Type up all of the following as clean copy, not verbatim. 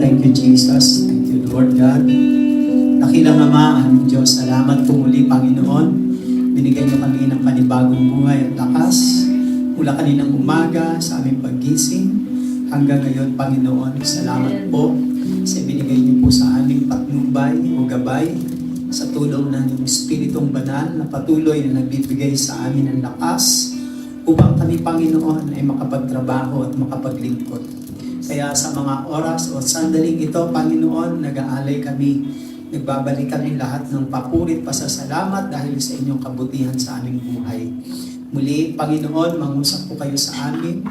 Thank you, Jesus. Thank you, Lord God. Dakilang Ama, aming Diyos, salamat po muli, Panginoon. Binigay niyo kami ng panibagong buhay at lakas mula kaninang umaga sa aming paggising hanggang ngayon, Panginoon. Salamat po sa binigay niyo po sa aming patnubay o gabay sa tulong ng Espiritong Banal na patuloy na nagbibigay sa amin ng lakas upang kami, Panginoon, ay makapagtrabaho at makapaglingkod. Kaya sa mga oras o sandaling ito, Panginoon, nag-aalay kami, nagbabalik kami lahat ng papurit, pasasalamat dahil sa inyong kabutihan sa aming buhay. Muli, Panginoon, mangusap po kayo sa amin.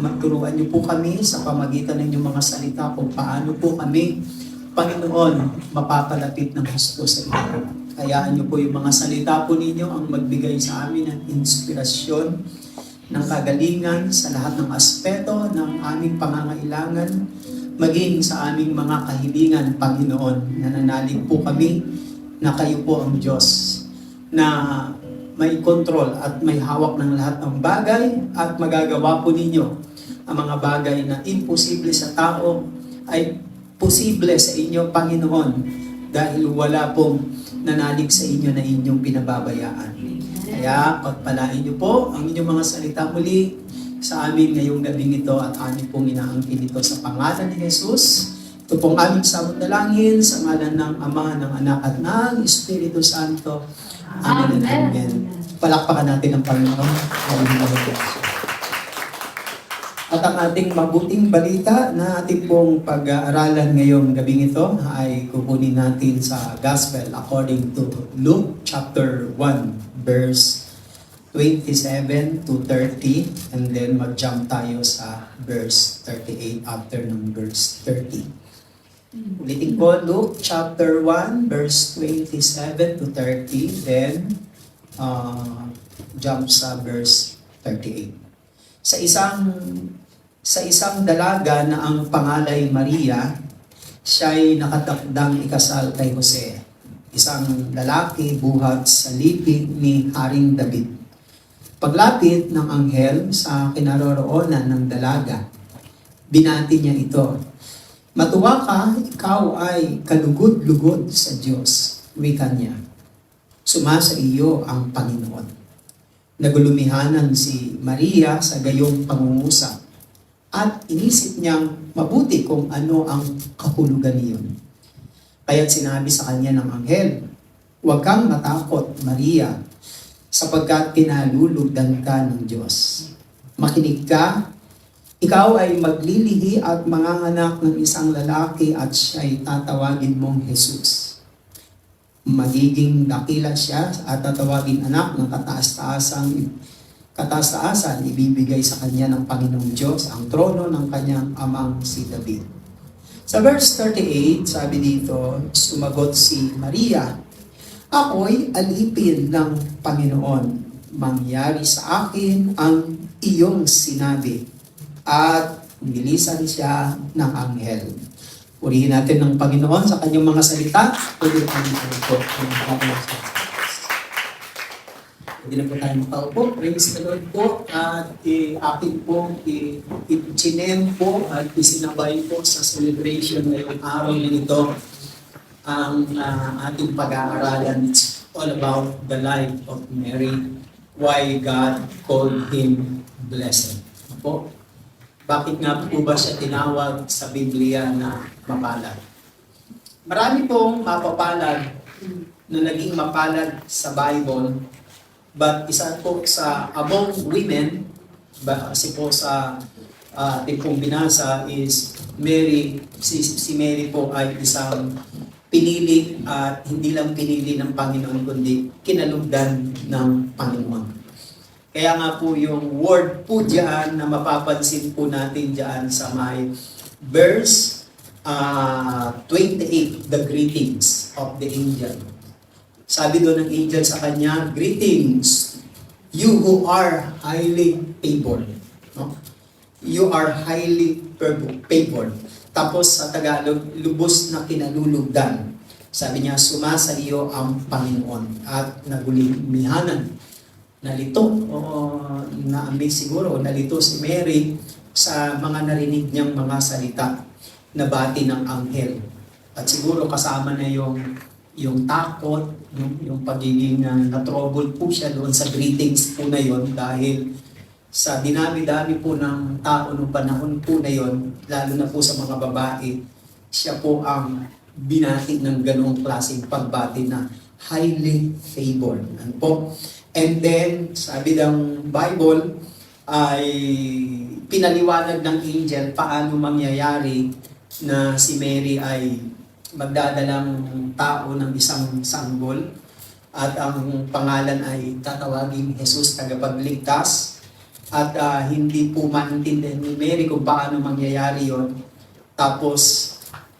Magturuan niyo po kami sa pamagitan ng inyong mga salita kung paano po kami, Panginoon, mapapalapit ng gusto sa inyo. Hayaan niyo po yung mga salita po ninyo ang magbigay sa amin ng inspirasyon, ng kagalingan sa lahat ng aspeto ng aming pangangailangan, maging sa aming mga kahilingan, Panginoon. Nananalig po kami na kayo po ang Diyos na may kontrol at may hawak ng lahat ng bagay at magagawa po ninyo ang mga bagay na imposible sa tao ay posible sa inyo, Panginoon, dahil wala pong nanalig sa inyo na inyong pinababayaan. Kaya pagpalain niyo po ang inyong mga salita muli sa amin ngayong gabing ito at amin pong inaangkin ito sa pangalan ni Jesus. Ito pong aming samot-dalangin sa ngalan ng Ama, ng Anak at ng Espiritu Santo. Amen and amen. Palakpakan natin ang Panginoon. At ang ating mabuting balita na ating pong pag-aaralan ngayong gabing ito ay kukunin natin sa Gospel according to Luke chapter 1 verse 27 to 30 and then mag-jump tayo sa verse 38 after ng verse 30. Ulitin ko, Luke chapter 1 verse 27 to 30 then jump sa verse 38. Sa isang dalaga na ang pangalay Maria, siya'y nakatakdang ikasal kay Jose, isang lalaki buhat sa lipi ni Haring David. Paglapit ng anghel sa kinaroroonan ng dalaga, binati niya ito, "Matuwa ka, ikaw ay kalugod-lugod sa Diyos," wika niya. "Sumasa iyo ang Panginoon." Nagulumihanan si Maria sa gayong pangungusap at inisip niyang mabuti kung ano ang kahulugan niyon. Kaya't sinabi sa kanya ng anghel, "Huwag kang matakot, Maria, sapagkat kinalulugdan ka ng Diyos. Makinig ka, ikaw ay maglilihi at manganganak ng isang lalaki at siya'y tatawagin mong Jesus. Magiging dakila siya at tatawagin anak ng kataas-taasan ibibigay sa kanya ng Panginoong Diyos ang trono ng kanyang amang si David." Sa verse 38, sabi dito, sumagot si Maria, "Ako'y alipin ng Panginoon. Mangyari sa akin ang iyong sinabi." At nilisan siya ng anghel. Purihin natin ng Panginoon sa kanyang mga salita. Purihin natin po. Hindi na po tayo makaupo. Praise the Lord po. At akin po i-chinem po at isinabay po sa celebration ngayong araw na ito ang ating pag-aaralan. It's all about the life of Mary. Why God called him blessed. Po, bakit nga po ba siya tinawag sa Biblia na mapalad? Marami pong mapapalad na naging mapalad sa Bible. But isa po sa among women, kasi po sa ating pong binasa is Mary, si Mary po ay isang pinili at hindi lang pinili ng Panginoon kundi kinalugdan ng Panginoon. Kaya nga po yung word po diyan na mapapansin po natin diyan sa may verse 28, the greetings of the angel. Sabi doon ng angel sa kanya, "Greetings, you who are highly favored." No? You are highly favored. Tapos sa Tagalog, lubos na kinalulugdan. Sabi niya, "Sumasa iyo ang Panginoon." At nagulimihanan. Nalito, na-amaze siguro, nalito si Mary sa mga narinig niyang mga salita. nabati ng anghel. At siguro kasama na yung takot, yung pagiging na-trouble po siya doon sa greetings po na yon dahil sa dinami-dami po ng tao noong panahon po na yon, lalo na po sa mga babae, siya po ang binati ng ganong klaseng pagbati na highly favored. Ano po? And then, sabi ng Bible, ay pinaliwanag ng angel paano mangyayari na si Mary ay magdadalang tao ng isang sanggol at ang pangalan ay tatawaging Jesus Tagapagligtas at hindi po maintindihan ni Mary kung paano mangyayari yon. Tapos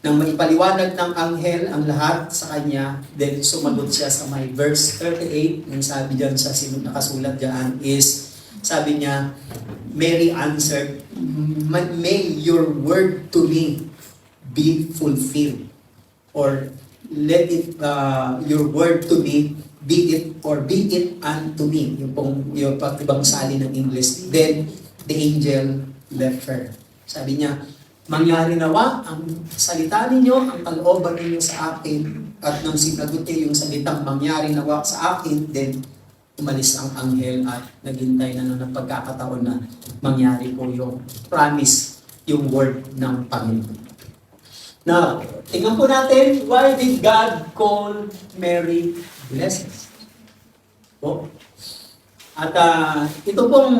nang maipaliwanag ng anghel ang lahat sa kanya, then sumagot siya sa may verse 38, yung sabi dyan sa nakasulat dyan is, sabi niya, Mary answered, "May your word to me be fulfilled." Or let it, your word to me, be it unto me. Yung ibang sali ng English. Then, the angel left her. Sabi niya, mangyari nawa ang salita ninyo, ang kalooban ninyo sa akin, at nang sinagot niya yung salitang mangyari nawa sa akin, then umalis ang anghel at naghintay na ng pagkakataon na mangyari po yung promise, yung word ng Panginoon. Now, tingnan po natin, why did God call Mary blessed? Po. At ito pong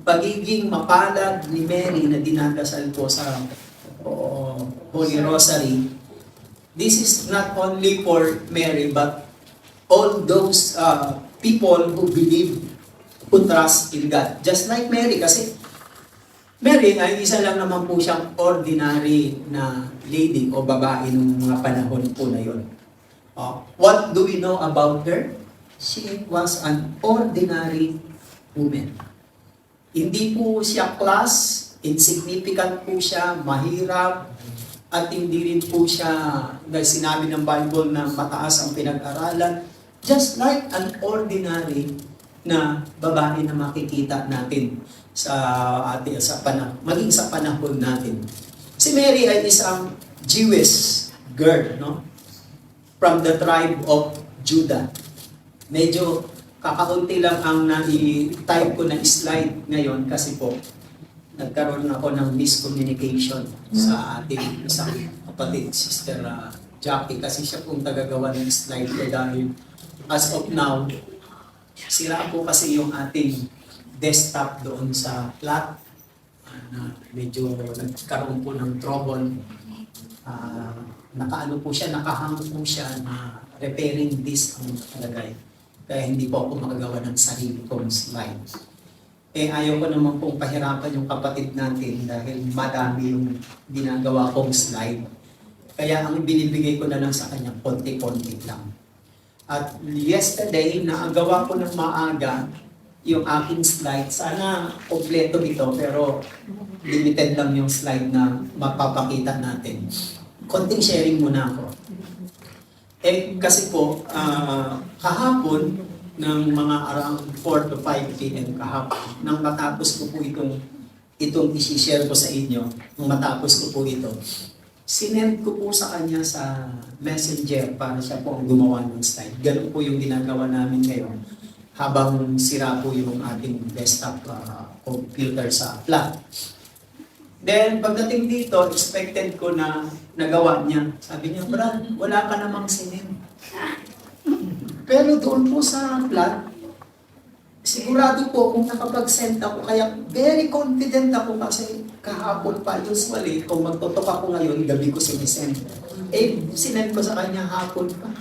pagiging mapalad ni Mary na dinadasal po sa Holy Rosary, this is not only for Mary but all those people who believe, who trust in God. Just like Mary, kasi Mary ay isa lang naman po siyang ordinary na lady o babae ng mga panahon po na yun. What do we know about her? She was an ordinary woman. Hindi po siya class, insignificant po siya, mahirap, at hindi rin po siya, dahil sinabi ng Bible na mataas ang pinag-aralan, just like an ordinary na babae na makikita natin maging sa panahon natin. Si Mary ay isang Jewish girl, no? From the tribe of Judah. Medyo kakaunti lang ang nai-type ko na slide ngayon kasi po nagkaroon ako ng miscommunication sa ating isang kapatid, Sister Jackie, kasi siya pong tagagawa ng slide ko dahil as of now, sira po kasi yung ating desktop doon sa flat na medyo nagkaroon po ng trouble. Nakaano po siya, nakahang po siya na repairing this ang nakalagay. Kaya hindi po ako makagawa ng sarili kong slide. Ayaw ko naman pong pahirapan yung kapatid natin dahil madami yung ginagawa kong slide. Kaya ang binibigay ko na lang sa kanya, konti-konti lang. At yesterday, naagawa ko ng maaga yung aking slide. Sana kompleto ito, pero limited lang yung slide na mapapakita natin. Konting sharing muna ako. Kasi po, kahapon, ng mga around 4 to 5 p.m. kahapon, nang matapos ko po itong isi-share ko sa inyo, nang matapos ko po ito, sinend ko po sa kanya sa messenger para siya po ang gumawa ng slide. Ganun po yung ginagawa namin ngayon habang sira po yung ating desktop computer sa flat. Then, pagdating dito, expected ko na nagawa niya. Sabi niya, Brad, wala ka namang sinend. Pero doon po sa flat, sigurado po kung nakapag-send ako, kaya very confident ako kasi kahapon pa, usually, kung magtutok ako ngayon, gabi ko sinisend. Sinend ko sa kanya hapon pa.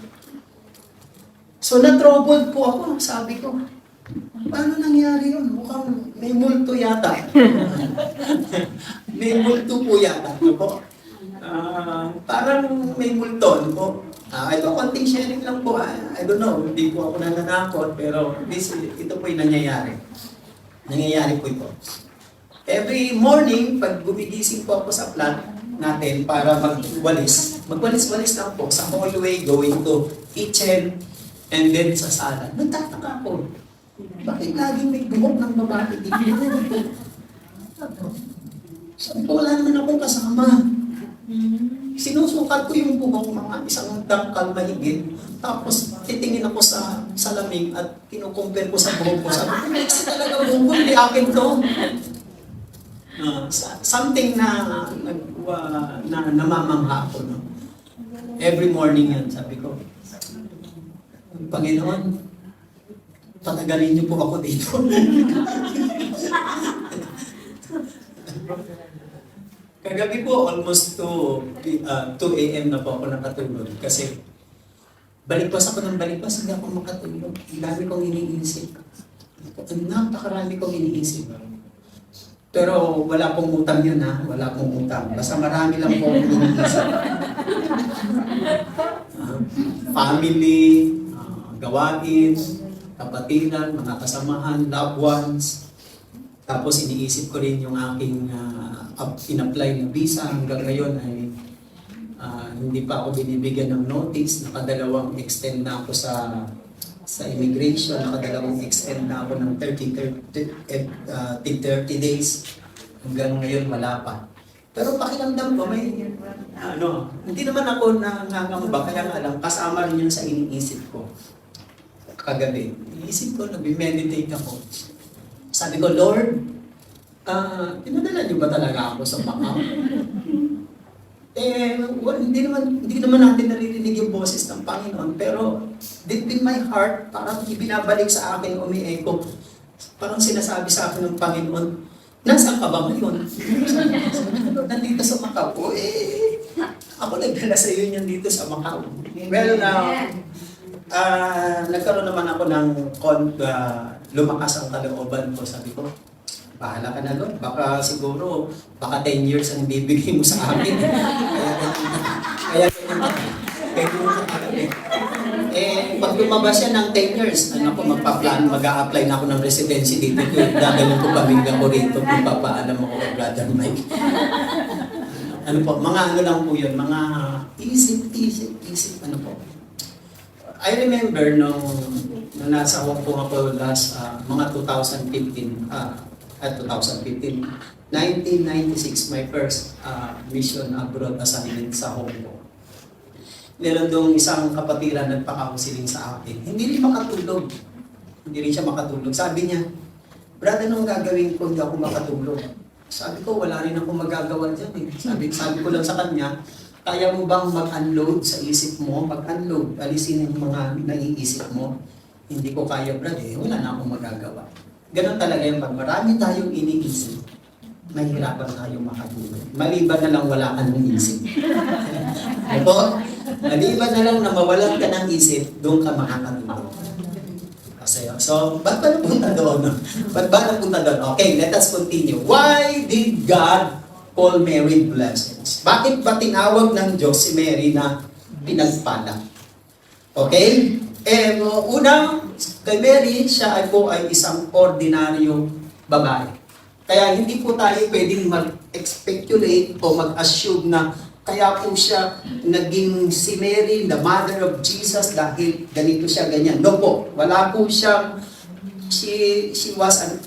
So, na-troubled po ako. Sabi ko, paano nangyari yun? Mukhang may multo yata. May multo po yata. No po? Parang may multo. No po? Ito, konting sharing lang po. I don't know, hindi po ako nananakot, pero ito po yung nangyayari. Nangyayari po ito. Every morning, pag gumigising po ako sa flat natin para magwalis-walis lang po sa hallway, going to kitchen, and then sa sala. Nagtataka ako. Bakit laging may buhok ng babae dito? Sabi ko, wala naman akong kasama. Sinusukat ko yung buhok, mga isang dangkal mahigit. Tapos titingin ako sa salamin at kinukumpare ko sa buhok ko. Sabi ko, kasi talaga buhok ko, hindi akin to. Something na namamangha ako. No? Every morning yan, sabi ko, Panginoon, patagalin niyo po ako dito. Kagabi po, almost 2 a.m. na po ako nakatulog kasi balikpas ako ng balikpas, hindi ako makatulog. Ang dami kong iniisip. Napakarami kong iniisip. Pero wala pong utang yun ha, wala pong utang. Basta marami lang po akong iniisip. Family, gawain, kapatiran, mga kasamahan, loved ones. Tapos iniisip ko rin yung aking in-apply na visa. Hanggang ngayon ay hindi pa ako binibigyan ng notice. Nakadalawang extend na ako sa immigration. Nakadalawang extend na ako ng 30 days. Hanggang ngayon wala pa. Pero pakiramdam ko may hindi naman ako nangangamba, kaya nga lang kasama rin yun sa iniisip ko. Kagabi, iniisip ko, nag-meditate ako. Sabi ko, Lord, pinadala niyo ba talaga ako sa Macau? Hindi naman natin naririnig yung boses ng Panginoon, pero deep in my heart, parang ibinabalik sa akin, umi-echo. Parang sinasabi sa akin ng Panginoon, nasaan ka ba ngayon? Nandito sa Macau. Ako nagdala sa iyo niyan dito sa Macau. Well, nagkaroon naman ako ng lumakas ang kalooban ko. Sabi ko, bahala ka na doon. Baka 10 years ang bibigay mo sa akin. Kaya pag lumabas siya ng 10 years, mag-a-apply na ako ng residency dito. Dadalhin ko pamilya ko rito kung papaalam ako kay Brother Mike. Mga lang po yun, mga isip, ano po. I remember nung nasa Hong Kong ako last mga 2015, 1996, my first mission abroad assignment sa Hong Kong. Meron doong isang kapatiran nagpa-counseling sa akin. Hindi rin makatulog. Hindi rin siya makatulog. Sabi niya, Brad, anong gagawin ko? Hindi ako makatulog. Sabi ko, wala rin ako magagawa dyan. Sabi ko lang sa kanya, kaya mo bang mag-unload sa isip mo? Mag-unload, alisin yung mga naiisip mo. Hindi ko kaya, Brad, wala na akong magagawa. Ganon talaga yung pag marami tayong iniisip, mahirapan tayong makatulog. Maliban na lang wala ka ng isip. Ito, maliban na lang na mawalan ka ng isip, doon ka makakatulog. So, ba't ba napunta doon? Okay, let us continue. Why did God call Mary blessed? Bakit ba tinawag ng Diyos si Mary na pinagpala? Okay? Una, kay Mary, siya ay isang ordinaryo babae. Kaya hindi po tayo pwedeng mag-speculate o mag-assume na kaya po siya naging si Mary, the mother of Jesus, dahil ganito siya, ganyan. No po, wala po siyang, she was an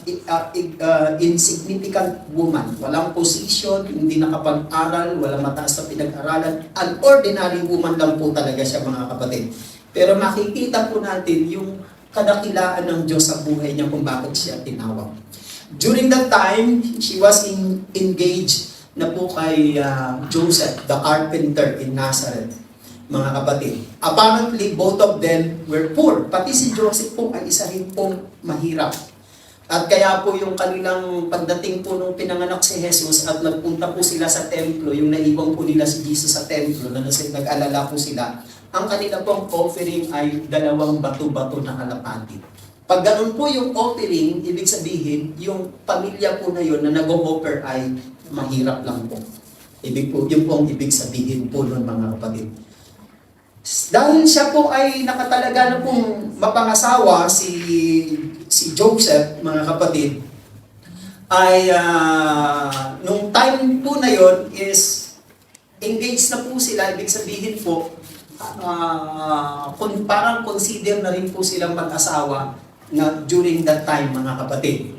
insignificant woman. Walang position, hindi nakapag-aral, walang mataas na pinag-aralan. An ordinary woman lang po talaga siya, mga kapatid. Pero makikita po natin yung kadakilaan ng Diyos sa buhay niya kung bakit siya tinawag. During that time, she was engaged na po kay Joseph, the carpenter in Nazareth, mga kapatid. Apparently, both of them were poor. Pati si Joseph po ay isa rin pong mahirap. At kaya po yung kanilang pagdating po nung pinanganak si Jesus at nagpunta po sila sa templo, yung naiwang po nila si Jesus sa templo, na nag-alala po sila, ang kanila pong offering ay 2 bato-bato na kalapati. Pag ganun po yung offering, ibig sabihin, yung pamilya po na yun na nag-offer ay mahirap lang po. Yun po ang ibig sabihin po nun, mga kapatid. Dahil siya po ay nakatalaga na pong mapangasawa, si Joseph, mga kapatid, ay nung time po na yon is engaged na po sila, ibig sabihin po, parang consider na rin po silang mag-asawa na during that time, mga kapatid.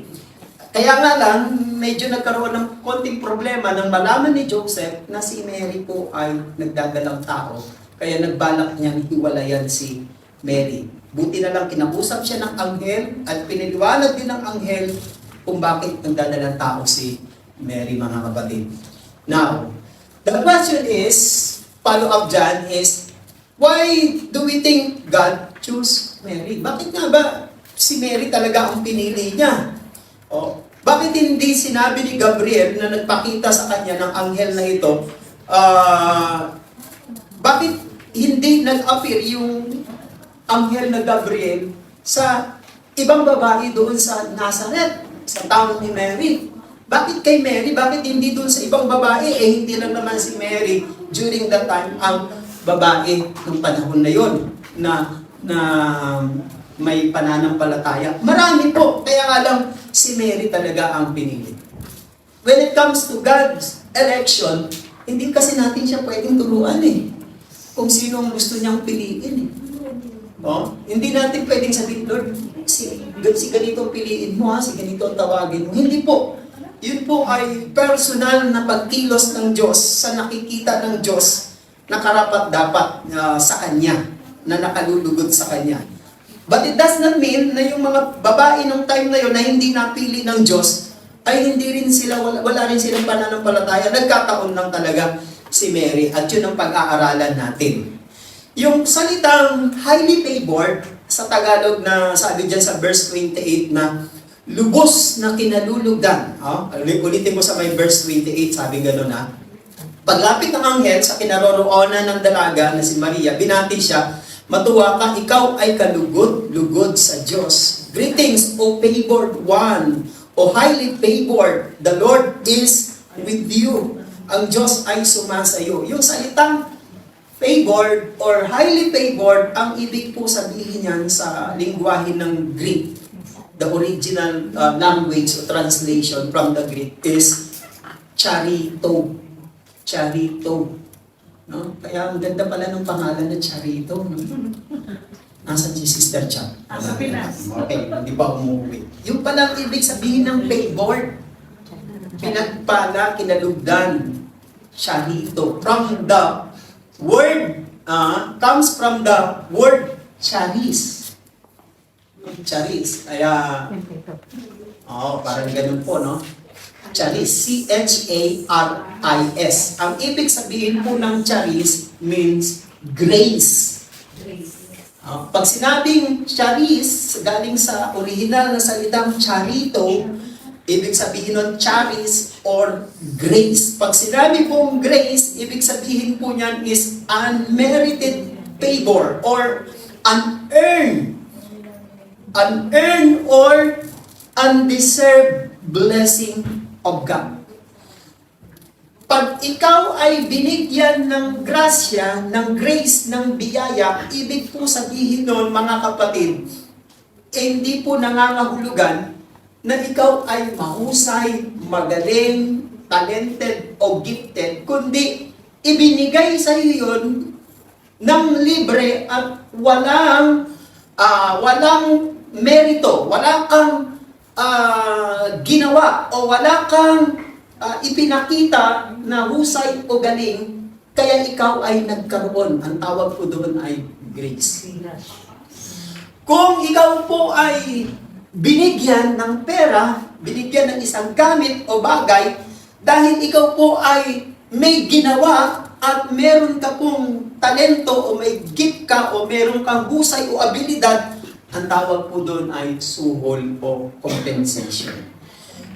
Kaya nga lang, medyo nagkaroon ng konting problema nang malaman ni Joseph na si Mary po ay nagdadalang tao. Kaya nagbalak niyang hiwalayan si Mary. Buti na lang kinausap siya ng anghel at piniliwanag din ng anghel kung bakit nagdadalang tao si Mary, mga kapatid. Now, the question is, follow-up dyan is, why do we think God chose Mary? Bakit nga ba si Mary talaga ang pinili niya? Bakit hindi sinabi ni Gabriel na nagpakita sa kanya ng anghel na ito, bakit hindi nag-appear yung anghel na Gabriel sa ibang babae doon sa Nazareth, sa town ni Mary? Bakit kay Mary? Bakit hindi doon sa ibang babae? Hindi lang naman si Mary during that time ang babae ng panahon na yon na may pananampalataya. Marami po, kaya nga lang si Mary talaga ang pinili. When it comes to God's election, hindi kasi natin siya pwedeng turuan kung sino ang gusto niyang piliin Hindi natin pwedeng sabihin, Lord, si ganito ang piliin mo si ganito ang tawagin mo. Hindi po. Yun po ay personal na pagkilos ng Diyos sa nakikita ng Diyos na karapat-dapat sa Kanya, na nakalulugod sa Kanya. But it does not mean na yung mga babae ng time na yun na hindi napili ng Diyos, ay hindi rin sila, wala rin silang pananampalataya. Nagkataon lang talaga si Mary at yun ang pag-aaralan natin. Yung salitang highly favored, sa Tagalog na sabi dyan sa verse 28 na lubos na kinalulugan. Ulitin mo sa may verse 28, sabi gano'n paglapit ng anghel sa kinaroroonan ng dalaga na si Maria, binati siya, matuwa ka, ikaw ay kalugod-lugod sa Diyos. Greetings, O favored one, O highly favored, the Lord is with you. Ang Diyos ay sumasayo. Yung salitang favored or highly favored, ang ibig po sabihin yan sa lingwahe ng Greek. The original language or translation from the Greek is charito. Charito. No? Kaya ang ganda pala ng pangalan na Charito. No? Nasaan si Sister Chan? Sa Pinas. Okay, hindi pa umuwi. Yung palang ibig sabihin ng favored. Pinagpala, kinalugdan. Charito. From the word, comes from the word charis. Charis. Kaya, parang ganun po, no? Charis, C-H-A-R-I-S. Ang ibig sabihin po ng charis means grace. Pag sinabing charis, galing sa original na salitang charito, ibig sabihin nun charis or grace. Pag sinabi pong grace, ibig sabihin po niyan is unmerited favor or unearned or undeserved blessing of God. Pag ikaw ay binigyan ng grasya, ng grace, ng biyaya, ibig po sabihin nun, mga kapatid, hindi po nangangahulugan na ikaw ay mahusay, magaling, talented, o gifted, kundi ibinigay sa iyo yun ng libre at walang merito, wala kang ginawa o wala kang ipinakita na husay o galing, kaya ikaw ay nagkaroon. Ang tawag po doon ay grace. Kung ikaw po ay binigyan ng pera, binigyan ng isang gamit o bagay, dahil ikaw po ay may ginawa at meron ka pong talento o may gift ka o meron kang husay o abilidad, ang tawag po doon ay suhol o compensation.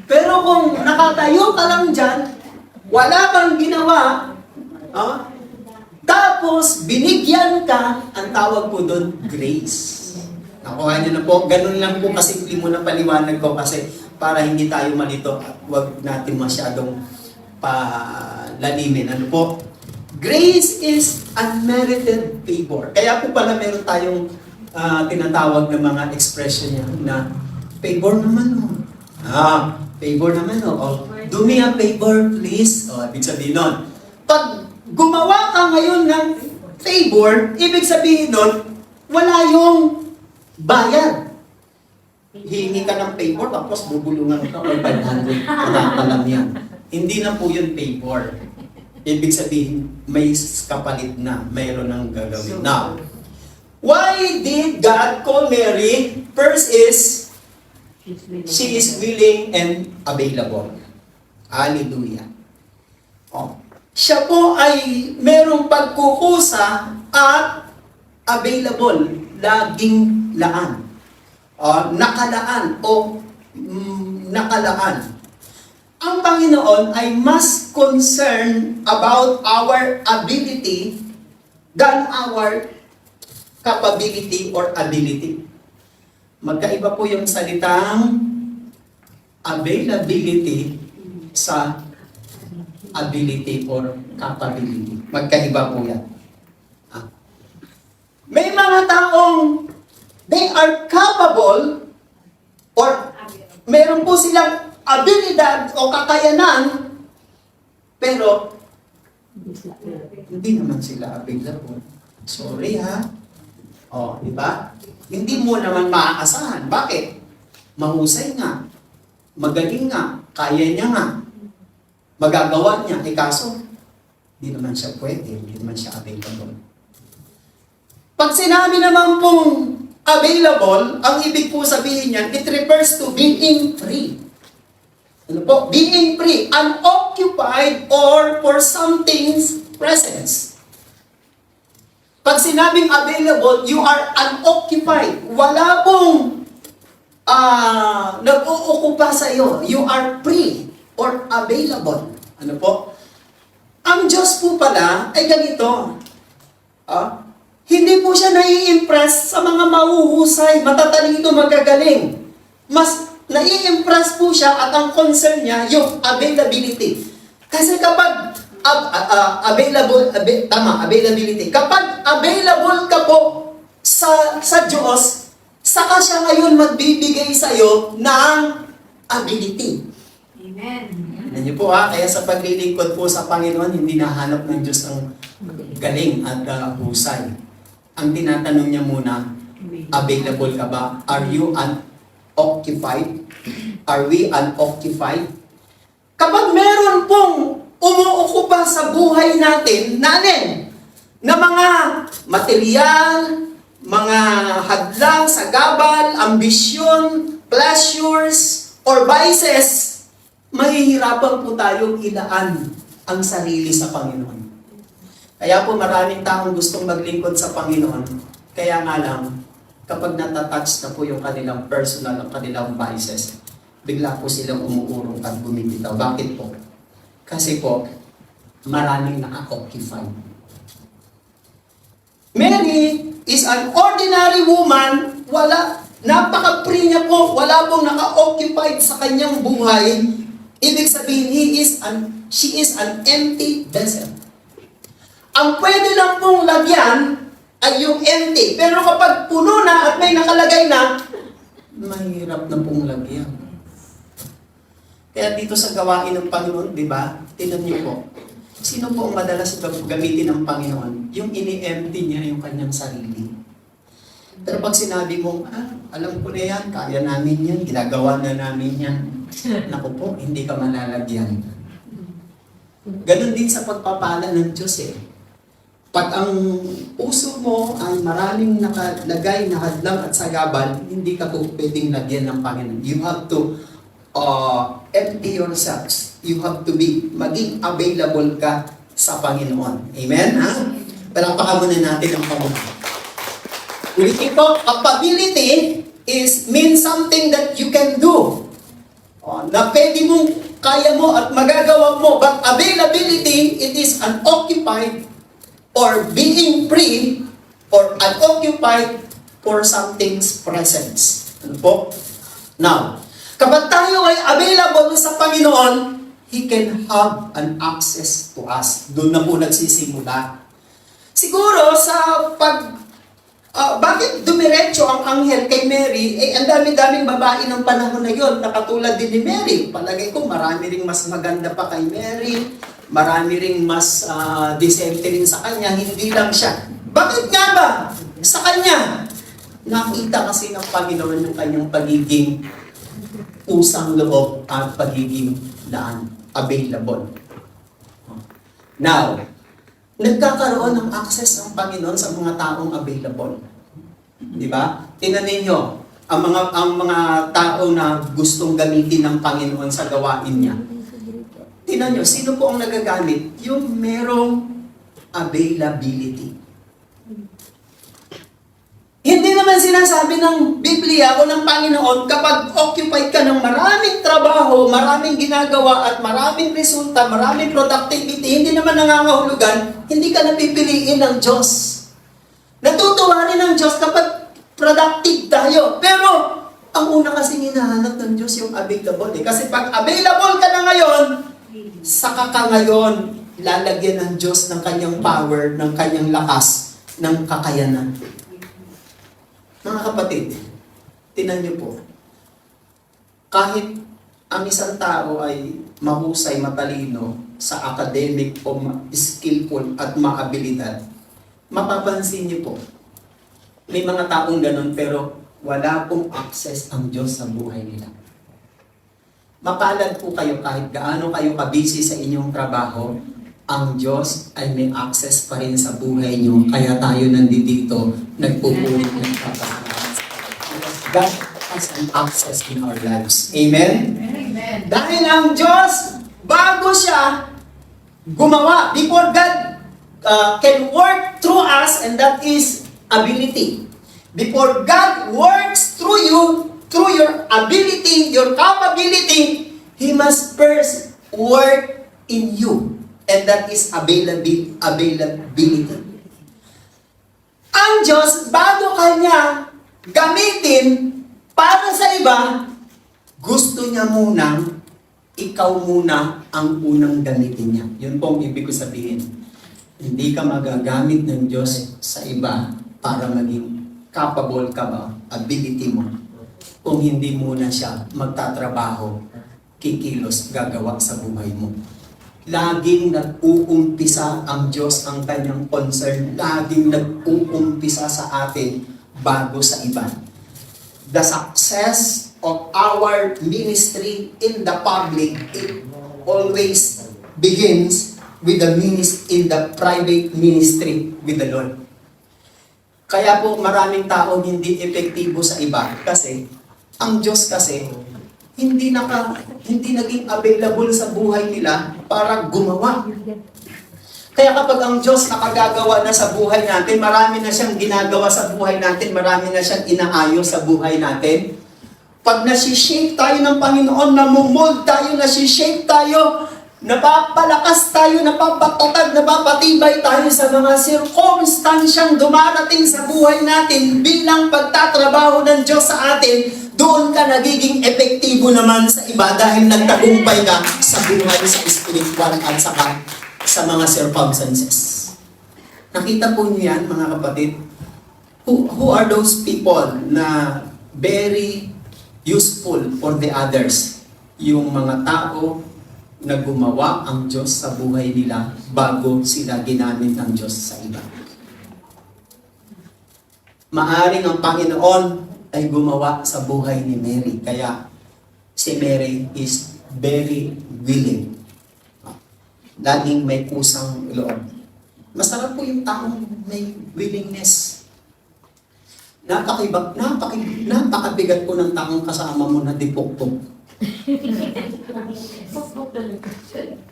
Pero kung nakatayo ka lang dyan, wala kang ginawa, tapos binigyan ka, ang tawag po doon, grace. Nakuha niyo na po, ganun lang po kasi muna paliwanag ko kasi para hindi tayo malito at huwag natin masyadong palalimin. Ano po? Grace is unmerited favor. Kaya po pala meron tayong tinatawag ng mga expression niya na favor naman favor naman do me a favor please. Ibig sabihin nun, pag gumawa ka ngayon ng favor, ibig sabihin nun, wala yung bayad. Hihingi ka ng favor, tapos bubulungan ka or 500. Wala ka lang yan. Hindi na po yun favor. Ibig sabihin, may kapalit na, mayroon ng gagawin. Now, why did God call Mary? First is, she is willing and available. Hallelujah. Oh. Siya po ay merong pagkukusa at available, laging laan. Nakalaan o nakalaan. Ang Panginoon ay mas concerned about our ability than our capability or ability. Magkaiba po yung salitang availability sa ability or capability. Magkaiba po yan. May mga taong they are capable or meron po silang abilidad o kakayanan pero hindi naman sila available. Sorry ha. Di ba? Hindi mo naman maaasahan. Bakit? Mahusay nga. Magaling nga. Kaya niya nga. Magagawa niya. Kaso, hindi naman siya pwede. Hindi naman siya available. Pag sinabi naman pong available, ang ibig po sabihin niyan, it refers to being free. Ano po? Being free. Unoccupied or for something's presence. Pag sinabing available, you are unoccupied. Wala pong nag-uukupa sa iyo. You are free or available. Ano po? Ang Diyos po pala ay ganito. Hindi po siya nai-impress sa mga mahuhusay, matatalino, magagaling. Mas nai-impress po siya at ang concern niya yung availability. Kasi kapag availability. Kapag available ka po sa Diyos, saka siya ngayon magbibigay sa iyo ng ability. Amen. Alam niyo po kaya sa paglilingkod po sa Panginoon, hindi nahanap ng Diyos ang galing at husay. Ang tinatanong niya muna, available ka ba? Are you unoccupied? Are we unoccupied? Kapag meron pong umuukupa sa buhay natin, na mga material, mga hadlang, sagabal, ambisyon, pleasures, or vices, mahihirapan po tayong ilaan ang sarili sa Panginoon. Kaya po maraming taong gustong maglingkod sa Panginoon, kaya nga lang, kapag natatouch na po yung kanilang personal, ang kanilang vices, bigla po silang umuurong at bumibitaw. Bakit po? Kasi po, maraming naka-occupy. Mary is an ordinary woman, napaka-free niya po, wala pong naka-occupied sa kanyang buhay. Ibig sabihin, she is an empty vessel. Ang pwede lang pong lagyan ay yung empty. Pero kapag puno na at may nakalagay na, mahirap na pong lagyan. Kaya dito sa gawain ng Panginoon, di ba? Tingnan niyo po. Sino po ang madalas gamitin ng Panginoon? Yung ini-empty niya yung kanyang sarili. Pero pag sinabi mo, alam ko na yan, kaya namin yan, ginagawa na namin yan. Naku po, hindi ka malalagyan. Ganon din sa pagpapala ng Diyos eh. Pag ang puso mo ay maraming nakalagay na hadlang at sagabal, hindi ka po pwedeng lagyan ng Panginoon. You have to empty yourselves. You have to maging available ka sa Panginoon. Amen? Palakpakan muna natin ang Panginoon. Ulitin ko, capability means something that you can do. Na pwede mong, kaya mo at magagawa mo. But availability, it is unoccupied or being free or unoccupied for something's presence. Ano po? Now, kapag tayo ay available sa Panginoon, He can have an access to us. Doon na po nagsisimula. Siguro sa bakit dumiretso ang anghel kay Mary, ang dami-daming babae ng panahon na yon, nakatulad din ni Mary. Palagay ko marami ring mas maganda pa kay Mary, marami ring mas decente rin sa kanya, hindi lang siya. Bakit nga ba? Sa kanya, Nakita kasi ng Panginoon yung kanyang pagiging usang loob at pagiging available. Now, nagkakaroon ng access ang Panginoon sa mga taong available. Di ba? Tingnan ninyo, ang mga tao na gustong gamitin ng Panginoon sa gawain niya. Tingnan nyo, sino po ang nagagamit? Yung merong availability. Hindi naman sinasabi ng Biblia o ng Panginoon kapag occupied ka ng maraming trabaho, maraming ginagawa at maraming resulta, maraming productivity, hindi naman nangangahulugan, hindi ka napipiliin ng Diyos. Natutuwa rin ng Diyos kapag productive tayo. Pero ang una kasi hinahanap ng Diyos yung available. Kasi pag available ka na ngayon, saka ka ngayon lalagyan ng Diyos ng kanyang power, ng kanyang lakas, ng kakayanan. Mga kapatid, tinan niyo po, kahit ang isang tao ay mahusay, matalino sa academic o skillful at maabilidad, mapapansin niyo po, may mga taong ganun pero wala pong access ang Diyos sa buhay nila. Mapalad po kayo kahit gaano kayo kabisi sa inyong trabaho, ang Diyos ay may access pa rin sa buhay niyo. Kaya tayo nandito, nagpupulit ng kapasalamat. God has an access in our lives. Amen? Amen. Dahil ang Diyos, bago siya gumawa, before God can work through us, and that is ability. Before God works through you, through your ability, your capability, He must first work in you. And that is availability. Ang Diyos, bago kanya gamitin para sa iba, gusto niya munang, ikaw muna ang unang gamitin niya. Yun po ang ibig ko sabihin. Hindi ka magagamit ng Diyos sa iba para maging capable ka ba, ability mo. Kung hindi muna siya magtatrabaho, kikilos, gagawa sa buhay mo. Laging nag-uumpisa ang Diyos ang kanyang concern. Laging nag-uumpisa sa atin bago sa iba. The success of our ministry in the public, it always begins with in the private ministry with the Lord. Kaya po maraming taong hindi epektibo sa iba kasi ang Diyos kasi hindi naging available sa buhay nila para gumawa. Kaya kapag ang Diyos nakagagawa na sa buhay natin, marami na siyang ginagawa sa buhay natin, marami na siyang inaayos sa buhay natin. Pag nasishape tayo ng Panginoon, namumold tayo, nasishape tayo, napapalakas tayo, napapatatag, napapatibay tayo sa mga circumstansyang dumarating sa buhay natin bilang pagtatrabaho ng Diyos sa atin, doon ka nagiging epektibo naman sa iba dahil nagtagumpay ka sa buhay, sa spiritual at sa mga circumstances. Nakita po niyo yan, mga kapatid? Who are those people na very useful for the others? Yung mga tao na gumawa ang Diyos sa buhay nila bago sila ginamit ng Diyos sa iba. Maaring ang Panginoon ay gumawa sa buhay ni Mary. Kaya si Mary is very willing. Laging may kusang loob. Masarap po yung taong may willingness. Napakabigat po ng taong kasama mo na dipukpok.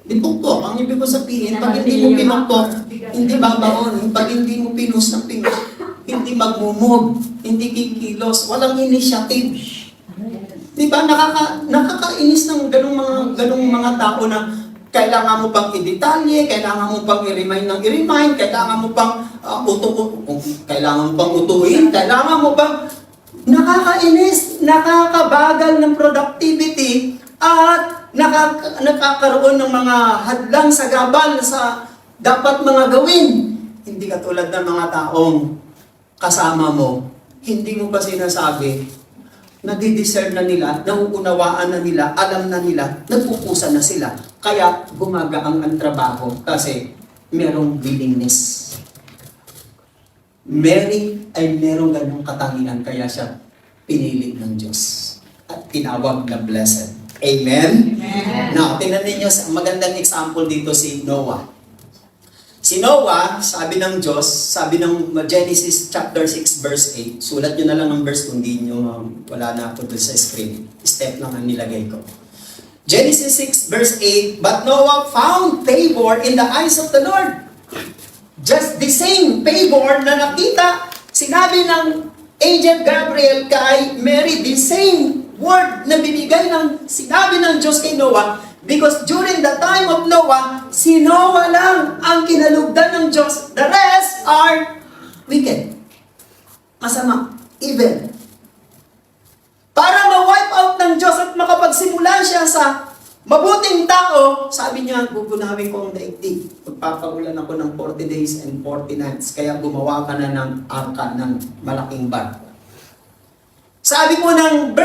Dipukpok, ang ibig ko sabihin, pag hindi mo pinukpok, hindi babaon. Pag hindi mo pinus ng pinus, hindi magmumove, hindi kikilos, walang initiative. Diba? Nakakainis ng ganung mga tao na kailangan mo pang i-detalye, kailangan mo pang i-remind, kailangan mo pang utuhin, kailangan mo pang nakakainis, nakakabagal ng productivity at nakakaroon ng mga hadlang sa gabal sa dapat mga gawin. Hindi katulad ng mga taong kasama mo, hindi mo pa sinasabi, nadidiscern na nila, nauunawaan na nila, alam na nila, nagpupusan na sila. Kaya gumagaang ang trabaho kasi merong willingness. Mary ay merong ganong katangian, kaya siya pinili ng Diyos at tinawag na blessed. Amen? Amen. Now, tingnan ninyo, magandang example dito si Noah. Si Noah, sabi ng Diyos, sabi ng Genesis chapter 6 verse 8, sulat nyo na lang ang verse kung di nyo, wala na ako doon sa screen. Step lang ang nilagay ko. Genesis 6 verse 8, but Noah found favor in the eyes of the Lord. Just the same favor na nakita, sinabi ng Angel Gabriel kay Mary, the same word na binigay ng sinabi ng Diyos kay Noah, because during the time of Noah, si Noah lang ang kinalugdan ng Diyos. The rest are wicked. Masama. Evil. Para ma-wipe out ng Diyos at makapagsimula siya sa mabuting tao, sabi niya, gugunawin ko ang daigdig. Magpapaulan ako ng 40 days and 40 nights. Kaya gumawa ka na ng arka ng malaking barko. Sabi po ng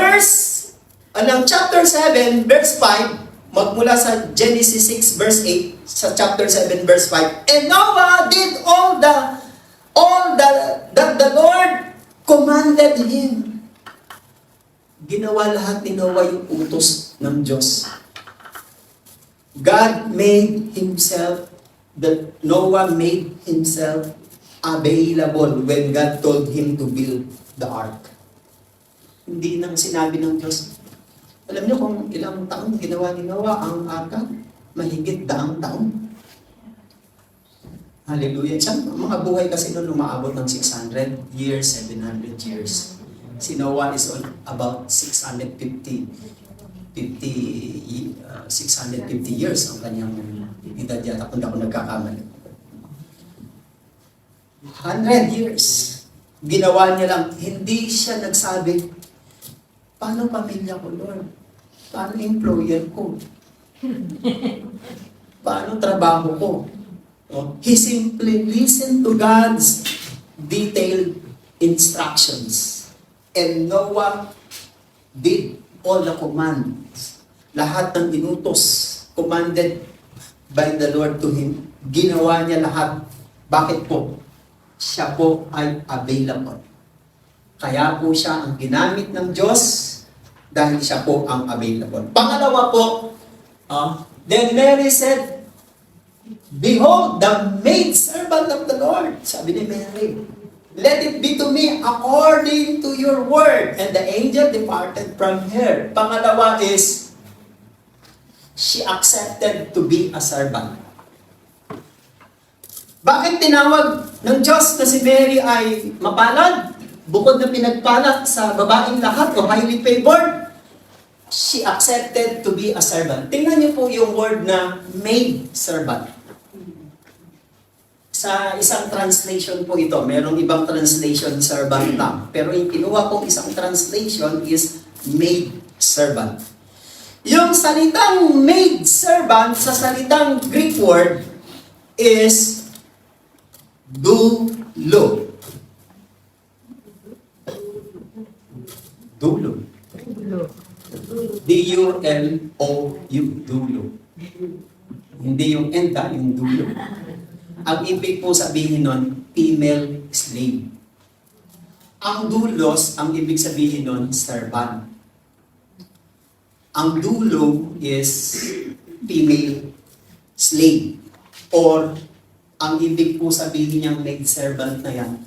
ng chapter 7, verse 5, magmula sa Genesis 6, verse 8, sa chapter 7, verse 5, and Noah did all that the Lord commanded him. Ginawa lahat ni Noah yung utos ng Diyos. Noah made himself available when God told him to build the ark. Hindi nang sinabi ng Diyos. Alam niyo kung ilang taon ginawa ni Noah ang arka? Mahigit 100 taon. Hallelujah. Mga buhay kasi noon umaabot ng 600 years, 700 years. Si Noah is on about 650 years ang kanyang edad yata kung ako nagkakamali. 100 years. Ginawa niya lang, hindi siya nagsabi, paano pamilya ko, Lord? Paano employer ko? Paano trabaho ko? He simply listened to God's detailed instructions. And Noah did all the commands. Lahat ng inutos, commanded by the Lord to him. Ginawa niya lahat. Bakit po? Siya po ay available. Kaya po siya ang ginamit ng Diyos dahil siya po ang available. Pangalawa po, then Mary said, behold, the maidservant of the Lord. Sabi ni Mary, let it be to me according to your word. And the angel departed from her. Pangalawa is, she accepted to be a servant. Bakit tinawag ng Diyos na si Mary ay mapalad? Bukod na pinagpalad sa babaeng lahat o highly favored, she accepted to be a servant. Tingnan niyo po yung word na maid servant. Sa isang translation po ito, merong ibang translation, servant lang. Pero yung kinuha kong isang translation is maid servant. Yung salitang maid servant sa salitang Greek word is dulo. Dulo. D-U-L-O-U. Dulo. Hindi yung enda, yung dulo. Ang ibig po sabihin nun, female slave. Ang dulos, ang ibig sabihin nun, servant. Ang dulo is female slave. Or, ang ibig po sabihin niyang maid servant na yan,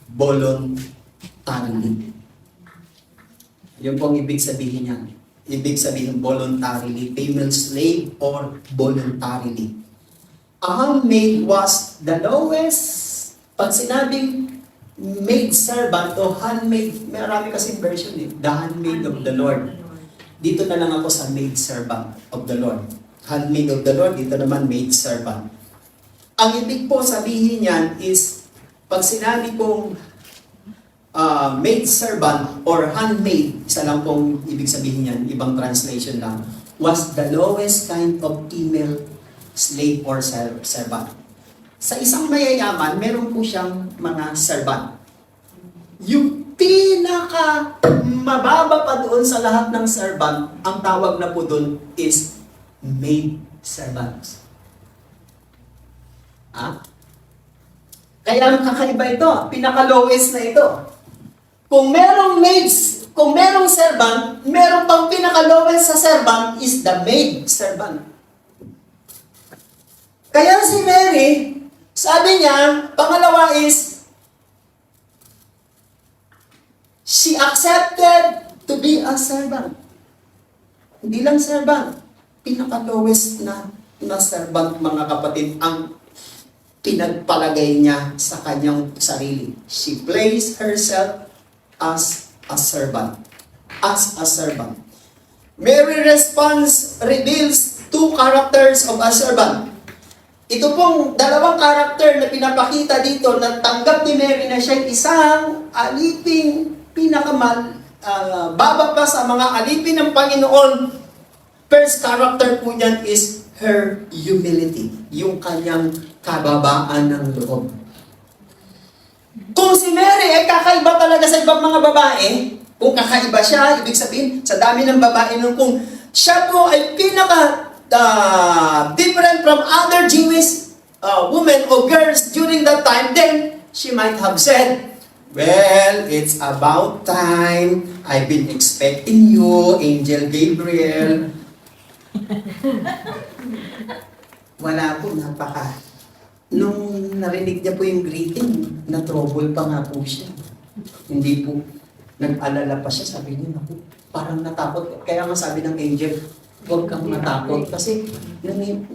voluntarily. Yun po ang ibig sabihin niya. Ibig sabihin voluntarily, female slave or voluntarily. A handmaid was the lowest. Pag sinabing maid servant o handmaid, marami kasing version eh. The handmaid of the Lord. Dito na lang ako sa maid servant of the Lord. Handmaid of the Lord, dito naman maid servant. Ang ibig po sabihin niyan is, pag sinabi kong maid servant or handmaid, isa lang pong ibig sabihin niyan, ibang translation lang, was the lowest kind of female slave or servant. Sa isang mayayaman, meron po siyang mga servant. Yung pinaka mababa pa doon sa lahat ng servant, ang tawag na po doon is maid servant. Kaya kakaiba ito, pinaka-lowest na ito. Kung merong maids, kung merong servant, merong pang pinaka-lowest sa servant is the maid servant. Kaya si Mary, sabi niya, pangalawa is, she accepted to be a servant. Hindi lang servant, pinaka-lowest na servant, mga kapatid, ang pinagpalagay niya sa kanyang sarili. She placed herself as a servant. As a servant. Mary response reveals two characters of a servant. Ito pong dalawang karakter na pinapakita dito na tanggap ni Mary na siya isang aliping baba pa sa mga alipin ng Panginoon. First character po niyan is her humility. Yung kanyang kababaan ng loob. Kung si Mary ay kakaiba talaga sa ibang mga babae, kung kakaiba siya, ibig sabihin, sa dami ng babae nung kung siya po ay different from other Jewish women or girls during that time, then she might have said, well, it's about time. I've been expecting you, Angel Gabriel. Wala po, nung narinig niya po yung greeting, na-trouble pa nga po siya. Hindi po, nag-alala pa siya, sabi niya, naku, parang natakot. Kaya nga sabi ng angel, huwag kang matakot. Kasi,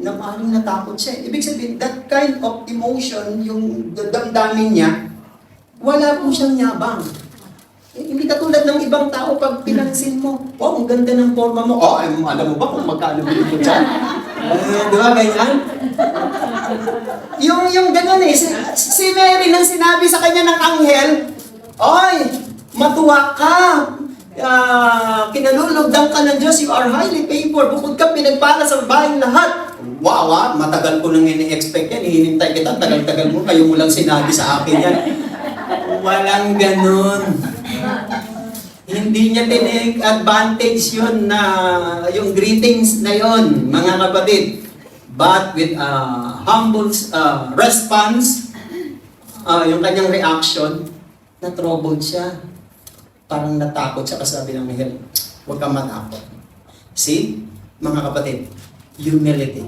namaling natakot siya. Ibig sabihin, that kind of emotion, yung damdamin niya, wala po siyang yabang. Hindi katulad ng ibang tao pag pinansin mo, wow, ang ganda ng forma mo. Oh, alam mo ba kung magkano bilhin ko dyan? Di ba, ganyan? Yung gano'n eh, si Mary nang sinabi sa kanya ng anghel, oy, matuwa ka, kinalulugdan ka ng Diyos, you are highly favored, bukod ka pinagpala sa babaeng lahat. Wow, matagal ko nang ini-expect yan, hinintay kita, tagal-tagal mo, kayo mo lang sinabi sa akin yan. Walang ganun. Hindi niya tinake advantage yun na yung greetings na yun, mga kapatid. But with a humble response, yung kanyang reaction, na-troubled siya. Parang natakot siya kasi sabi ng Miguel, huwag kang matakot. See, mga kapatid, humility.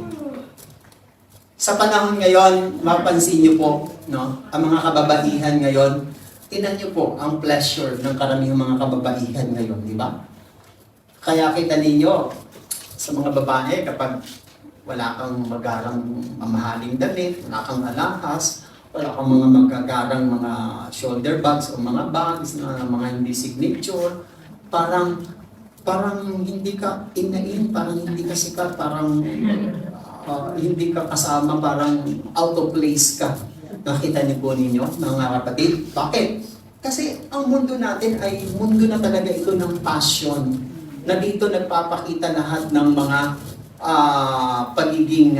Sa panahon ngayon, mapansin niyo po, no, ang mga kababaihan ngayon, tinan niyo po ang pleasure ng karamihang mga kababaihan ngayon, di ba? Kaya kita ninyo, sa mga babae, kapag wala kang magarang mamahaling damit, wala kang alahas, wala kang mga magagarang mga shoulder bags o mga bags na mga hindi signature, parang hindi ka inain, parang hindi ka sikat, parang hindi ka kasama, parang out of place ka. Nakita niyo po ninyo, mga kapatid. Bakit? Kasi ang mundo natin ay mundo na talaga ito ng passion. Na dito nagpapakita lahat ng mga pagiging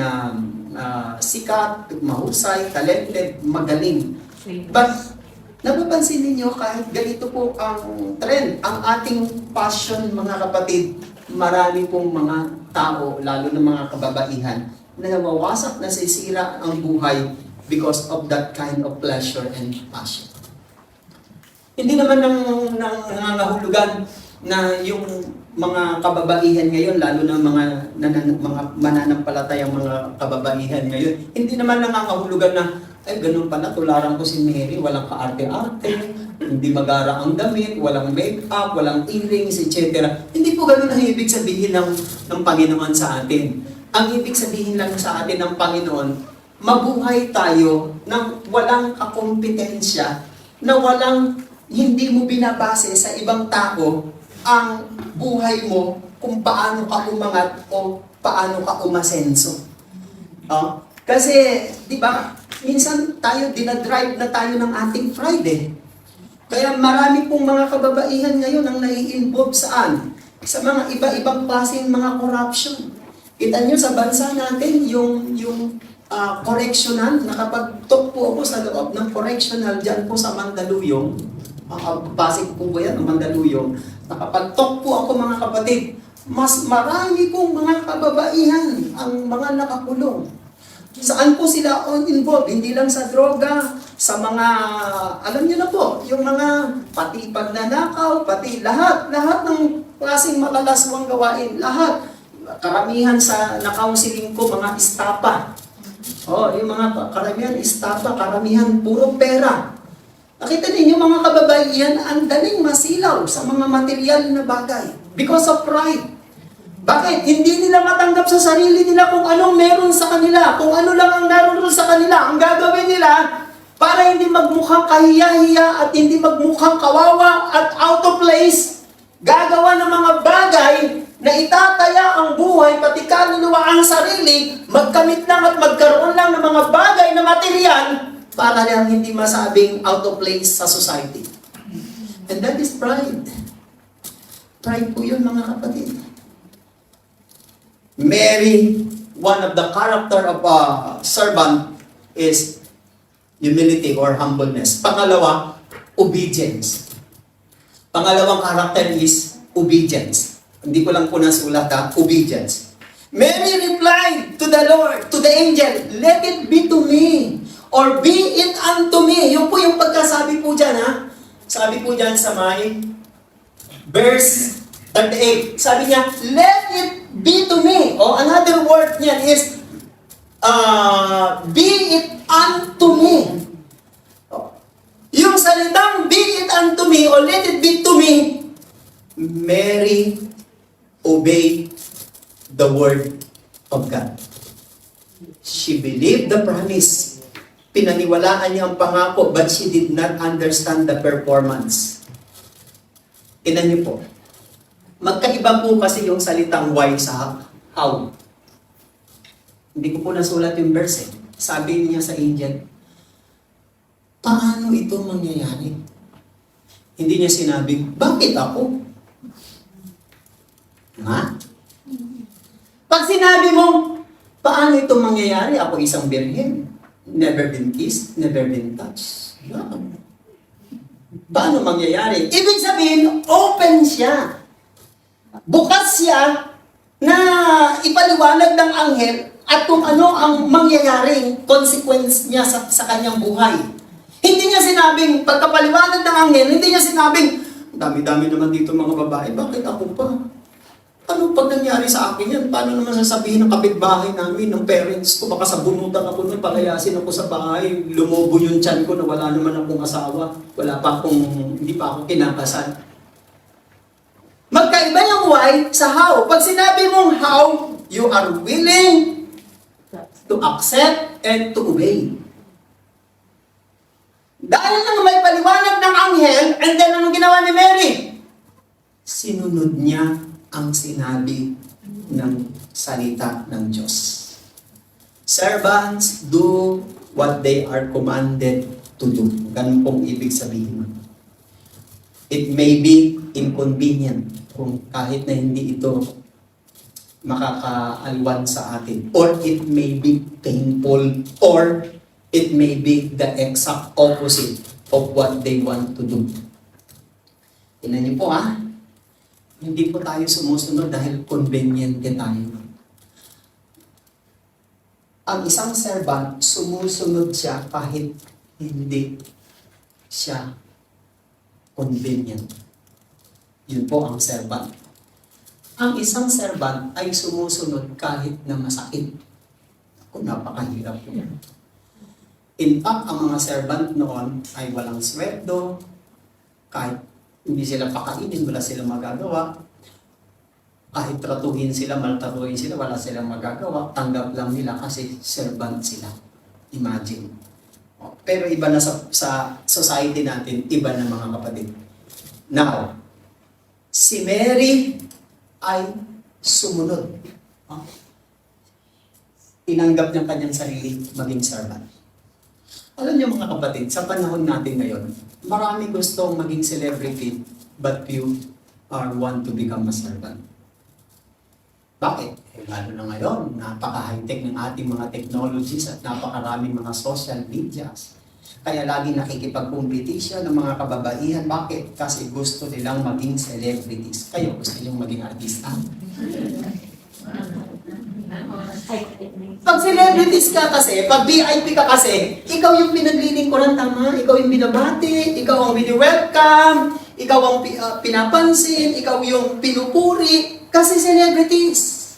sikat, mahusay, talented, magaling. But napapansin ninyo kahit ganito po ang trend, ang ating passion, mga kapatid, marami pong mga tao, lalo ng mga kababaihan, na nawawasak, nasisira ang buhay because of that kind of pleasure and passion. Hindi naman nangangahulugan na yung mga kababaihan ngayon, lalo na mga mananampalatayang mga kababaihan ngayon, hindi naman nangangahulugan na, ay ganun pala, tularan ko si Mary, walang kaarte-arte, hindi magara ang damit, walang make-up, walang earrings, etc. Hindi po ganun ang ibig sabihin ng Panginoon sa atin. Ang ibig sabihin lang sa atin ng Panginoon, mabuhay tayo ng walang kakompetensya, na hindi mo binabase sa ibang tao ang buhay mo kung paano ka umangat o paano ka umasenso. Kasi, di ba, minsan tayo, dinadrive na tayo ng ating pride eh. Kaya marami pong mga kababaihan ngayon ang nai-involve saan? Sa mga iba-ibang klaseng mga corruption. Kita nyo sa bansa natin, yung correctional, nakapag-talk po ako sa loob ng correctional dyan po sa Mandaluyong, Pasig po ba yan, Mandaluyong, nakapag-talk po ako, mga kapatid, mas marami pong mga kababaihan ang mga nakakulong. Saan po sila involved? Hindi lang sa droga, sa mga, alam niyo na po, yung mga pati pagnanakaw, pati lahat ng klaseng malalaswang gawain, lahat. Karamihan sa na-counseling ko, mga istapa. Yung mga karamihan istapa, karamihan puro pera. Nakita ninyo mga kababaihan, ang daling masilaw sa mga material na bagay because of pride. Bakit? Hindi nila matanggap sa sarili nila kung anong meron sa kanila, kung ano lang ang naroon sa kanila. Ang gagawin nila, para hindi magmukhang kahiya-hiya at hindi magmukhang kawawa at out of place, gagawa ng mga bagay na itataya ang buhay, pati kaluluwa ang sarili, magkamit lang at magkaroon lang ng mga bagay na material para lang hindi masabing out of place sa society. And that is pride. Pride po yun, mga kapatid. Mary, one of the character of a servant is humility or humbleness. Pangalawa, obedience. Pangalawang character is obedience. Hindi ko lang po nasulat obedience. Mary replied to the Lord, to the angel, "Let it be to me, or be it unto me." Yun po yung pagkasabi po dyan, ha? Sabi po dyan sa may verse 38. Sabi niya, "Let it be to me." O another word niyan is, be it unto me. Yung salitang be it unto me or let it be to me, Mary obeyed the word of God. She believed the promise. Pinaniwalaan niya ang pangako, but she did not understand the performance. Tingnan niyo po. Magkaiba po kasi yung salitang why sa how. Hindi ko po nasulat yung verse. Sabi niya sa angel, paano ito mangyayari? Hindi niya sinabing, bakit ako? Ha? Pag sinabi mo, paano ito mangyayari? Ako isang birhen. Never been kissed, never been touched. Paano mangyayari? Ibig sabihin, open siya. Bukas siya na ipaliwanag ng anghel at kung ano ang mangyayaring consequence niya sa kanyang buhay. Hindi niya sinabing, pagkapaliwanag ng anghel, hindi niya sinabing, dami-dami naman dito mga babae, bakit ako pa? Ano pag nangyari sa akin yan? Paano naman sasabihin ng kapitbahay namin, ng parents ko, baka sabunutan ako nun, palayasin ako sa bahay, lumubo yung tiyan ko na wala naman akong asawa, hindi pa ako kinakasal. Magkaiba yung why sa how. Pag sinabi mong how, you are willing to accept and to obey. Dahil nang may paliwanag ng anghel, and then anong ginawa ni Mary? Sinunod niya ang sinabi ng salita ng Diyos. Servants, do what they are commanded to do. Ganun pong ibig sabihin. It may be inconvenient kung kahit na hindi ito makakaalwan sa atin. Or it may be painful. Or it may be the exact opposite of what they want to do. Tingnan niyo po ha. Hindi po tayo sumusunod dahil convenient tayo. Ang isang servant, sumusunod siya kahit hindi siya convenient. Yun po ang servant. Ang isang servant ay sumusunod kahit na masakit. Kung napakahirap po. In fact, ang mga servant noon ay walang sweldo, kahit hindi sila pakainin, wala silang magagawa. Kahit tratuhin sila, maltratuhin sila, wala silang magagawa. Tanggap lang nila kasi servant sila. Imagine. Pero iba na sa society natin, iba na mga kapatid. Now, si Mary ay sumunod. Tinanggap niya kanyang sarili maging servant. Alam niyo mga kapatid, sa panahon natin ngayon, marami gustong maging celebrity, but few are want to become a servant. Bakit? Lalo na ngayon, napaka-high-tech ng ating mga technologies at napakaraming mga social medias. Kaya lagi nakikipag-competition ng mga kababaihan. Bakit? Kasi gusto nilang maging celebrities. Kayo, gusto niyo maging artista? Pag celebrities ka kasi, pag VIP ka kasi, ikaw yung pinaglilingkuran, tama? Ikaw yung binabati, ikaw ang wini-welcome, ikaw ang pinapansin, ikaw yung pinupuri, kasi celebrities.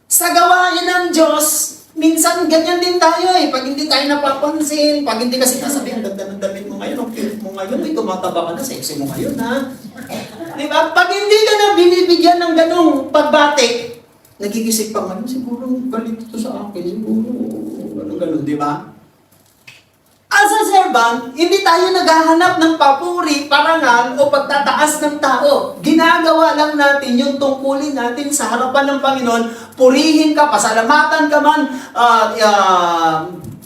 Sa gawain ng Diyos, minsan ganyan din tayo eh. Pag hindi tayo napapansin, pag hindi kasi nasabihan, ganda ng damit mo ngayon, ang cute mo ngayon, may tumataba ka na, sexy mo ngayon ha. Diba? Pag hindi ka na binibigyan ng ganong pagbati, nagigisip pa ngayon, siguro galit ito sa akin, siguro gano'n, di ba? As a servant, hindi tayo naghahanap ng papuri, parangal, o pagtataas ng tao. Ginagawa lang natin yung tungkulin natin sa harapan ng Panginoon, purihin ka, pasalamatan ka man,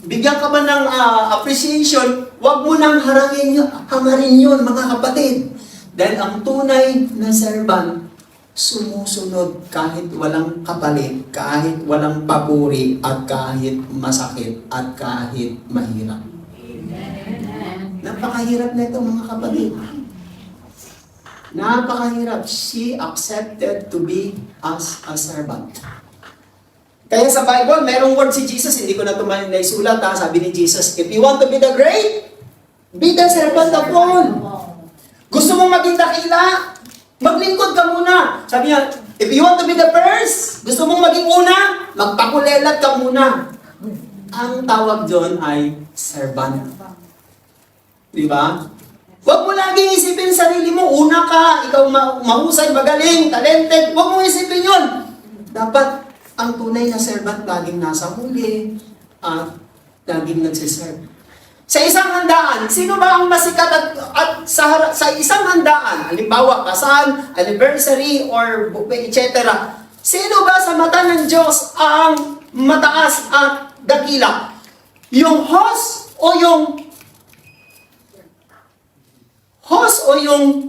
bigyan ka man ng appreciation, huwag mo nang hangarin yun, mga kapatid. Dahil ang tunay na servant, sumusunod kahit walang kapalit, kahit walang papuri, at kahit masakit, at kahit mahirap. Napakahirap na ito, mga kapatid. Napakahirap. She accepted to be as a servant. Kaya sa Bible, merong word si Jesus, hindi ko na ito naisulat ha. Sabi ni Jesus, if you want to be the great, be the servant of all. Gusto mong maging dakila? Maglingkod ka muna. Sabi niya, if you want to be the first, gusto mong maging una, magpakulelat ka muna. Ang tawag doon ay servant. Diba? Huwag mo laging isipin sarili mo, una ka, ikaw mahusay, magaling, talented. Huwag mo isipin yun. Dapat ang tunay na servant laging nasa huli at laging nagsiserve. Sa isang handaan, sino ba ang masikat at sa isang handaan, halimbawa kasal, anniversary, or buffet, etc. Sino ba sa mata ng Diyos ang mataas at dakila? Yung host o yung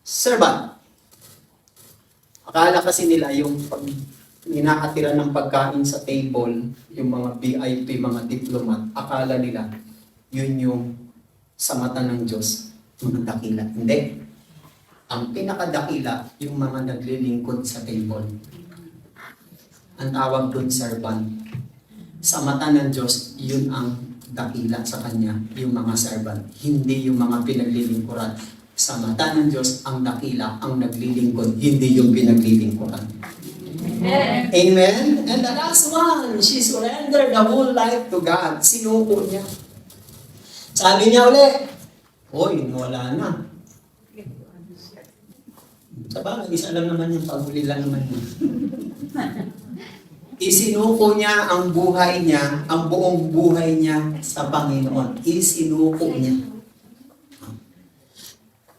servant? Akala kasi nila yung pag ninakatira ng pagkain sa table, yung mga VIP, mga diplomat, akala nila yun yung sa mata ng Diyos, mga dakila. Hindi. Ang pinakadakila, yung mga naglilingkod sa table. Ang tawag doon, servant. Sa mata ng Diyos, yun ang dakila sa Kanya, yung mga servant. Hindi yung mga pinaglilingkuran. Sa mata ng Diyos, ang dakila, ang naglilingkod, hindi yung pinaglilingkuran. Amen? And the last one, she surrendered the whole life to God. Sinuko niya. Sabi niya ulit, hoy, wala na. Sabagay, isa lang naman yung paghuli lang naman yun. Isinuko niya ang buhay niya, ang buong buhay niya sa Panginoon. Isinuko niya.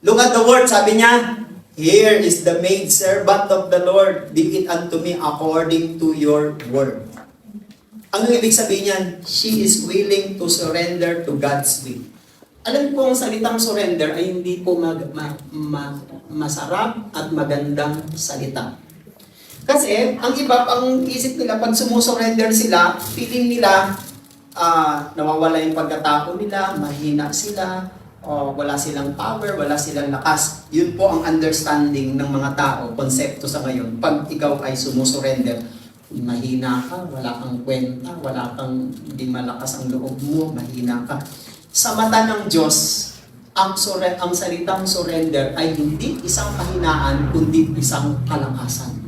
Look at the word, sabi niya, here is the maid servant of the Lord, be it unto me according to your word. Ang ibig sabihin niyan, she is willing to surrender to God's will. Alam po, ang salitang surrender ay hindi po masarap at magandang salita. Kasi, ang iba, ang isip nila, pag sumusurrender sila, feeling nila, nawawala yung pagkatao nila, mahina sila, wala silang power, wala silang lakas. Yun po ang understanding ng mga tao, konsepto sa ngayon. Pag ikaw ay sumusurrender, mahina ka, wala kang kwenta, wala kang, hindi malakas ang loob mo, mahina ka. Sa mata ng Diyos, ang salitang surrender ay hindi isang kahinaan, kundi isang kalakasan.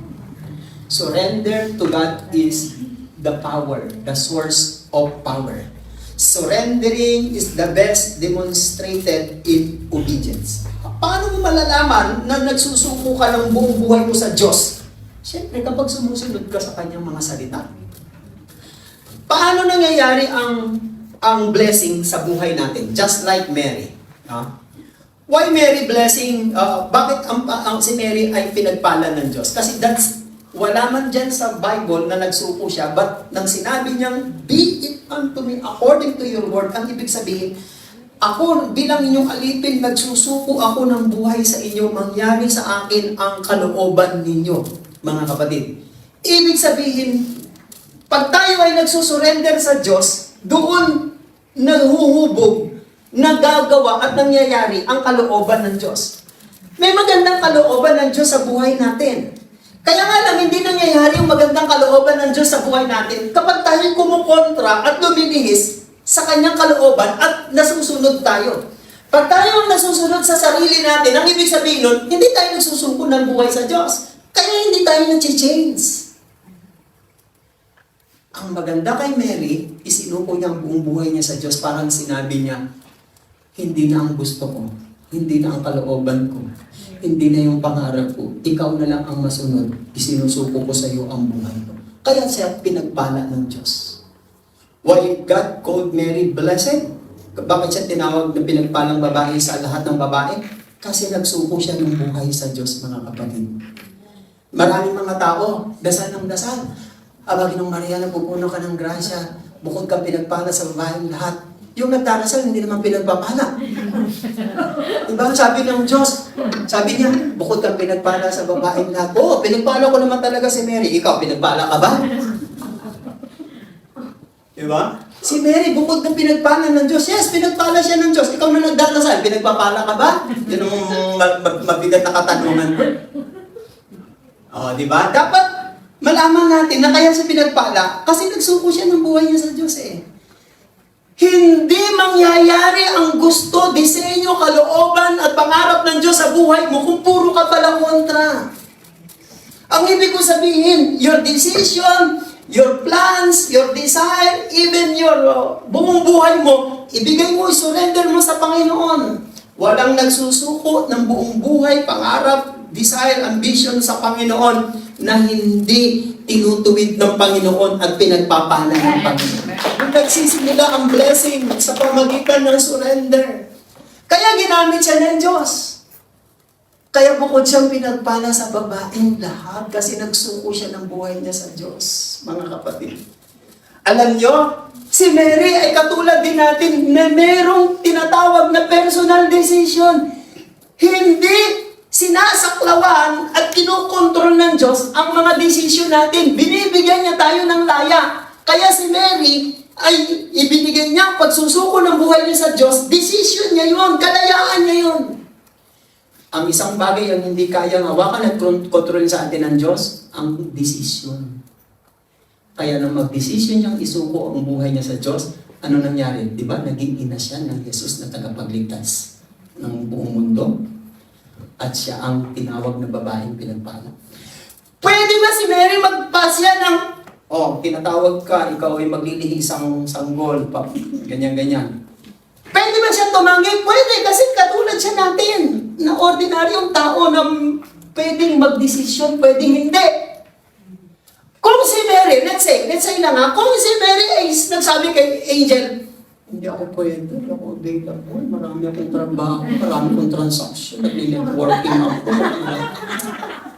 Surrender to God is the power, the source of power. Surrendering is the best demonstrated in obedience. Paano mo malalaman na nagsusuko ka ng buong buhay mo sa Diyos? Siyempre, kapag sumusunod ka sa Kanyang mga salita. Paano nangyayari ang blessing sa buhay natin? Just like Mary. Why Mary blessing? Bakit si Mary ay pinagpala ng Diyos? Kasi wala man dyan sa Bible na nagsuko siya, but nang sinabi niyang, be it unto me according to your word, ang ibig sabihin, ako bilang inyong alipin, nagsusuko ako ng buhay sa inyo, mangyari sa akin ang kalooban ninyo, mga kapatid. Ibig sabihin, pag tayo ay nagsusurrender sa Diyos, doon nahuhubog, nagagawa at nangyayari ang kalooban ng Diyos. May magandang kalooban ng Diyos sa buhay natin. Kaya nga lang, hindi nangyayari yung magandang kalooban ng Diyos sa buhay natin kapag tayo kumukontra at lumilihis sa kanyang kalooban at nasusunod tayo. Pag tayo ang nasusunod sa sarili natin, ang ibig sabihin nun, hindi tayo nagsusuko ng buhay sa Diyos. Kaya hindi tayo nag-change. Ang maganda kay Mary, isinuko niya ang buong buhay niya sa Diyos. Parang sinabi niya, hindi na ang gusto ko, hindi na ang kalooban ko, hindi na yung pangarap ko, ikaw na lang ang masunod, isinusuko ko sa iyo ang buhay ko. Kaya siya pinagpala ng Diyos. Why God called Mary blessed? Bakit siya tinawag na pinagpalang babae sa lahat ng babae? Kasi nagsuko siya ng buhay sa Diyos, mga kapatid. Maraming mga tao, dasal ng dasal. Ginong Maria, napupuno ka ng grasya, bukod kang pinagpala sa babaeng lahat. Yung nagdarasal, hindi naman pinagpapala. Diba? Sabi ng Diyos, sabi niya, bukod kang pinagpala sa babaeng lahat. Oo, pinagpala ko naman talaga si Mary. Ikaw, pinagpala ka ba? Diba? Si Mary, bukod ng pinagpala ng Diyos. Yes, pinagpala siya ng Diyos. Ikaw na nagdarasal, pinagpapala ka ba? Yun ang mabigat na katanungan ko. Diba? Dapat malaman natin na kaya siya pinagpala kasi nagsuko siya ng buhay niya sa Diyos eh. Hindi mangyayari ang gusto, disenyo, kalooban at pangarap ng Diyos sa buhay mo kung puro ka pala kontra. Ang ibig ko sabihin, your decision, your plans, your desire, even your buong buhay mo, ibigay mo, surrender mo sa Panginoon. Walang nagsusuko ng buong buhay, pangarap, desire, ambition sa Panginoon na hindi tinutuwid ng Panginoon at pinagpapala ng Panginoon. Nagsisimula ang blessing sa pamagitan ng surrender. Kaya ginamit siya ng Diyos. Kaya bukod siyang pinagpala sa babaeng lahat kasi nagsuko siya ng buhay niya sa Diyos, mga kapatid. Alam nyo, si Mary ay katulad din natin na merong tinatawag na personal decision. Hindi sinasaklawan at kinukontrol ng Diyos ang mga desisyon natin. Binibigyan niya tayo ng laya. Kaya si Mary ay ibinigay niya pagsusuko ng buhay niya sa Diyos. Decision niya yun, kalayaan niya yun. Ang isang bagay ang hindi kayang hawakan at kontrol sa atin ng Diyos, ang desisyon. Kaya nang mag-desisyon niyang isuko ang buhay niya sa Diyos, ano nangyari? Di ba? Naging ina siya ng Jesus na tagapagligtas ng buong mundo. At siya ang tinawag na babaeng pinagpala. Pwede ba si Mary magpasya ng, tinatawag ka, ikaw ay maglilihis ang sanggol, ganyan-ganyan. Pwede ba siya tumanggi? Pwede, kasi katulad siya natin, na ordinaryong tao na pwedeng magdesisyon, pwedeng hindi. Kung si Mary, let's say lang kung si Mary ay nagsabi kay Angel, hindi ako pwede, hindi ako available, marami akong trabaho, marami akong transaction, nag-working ako,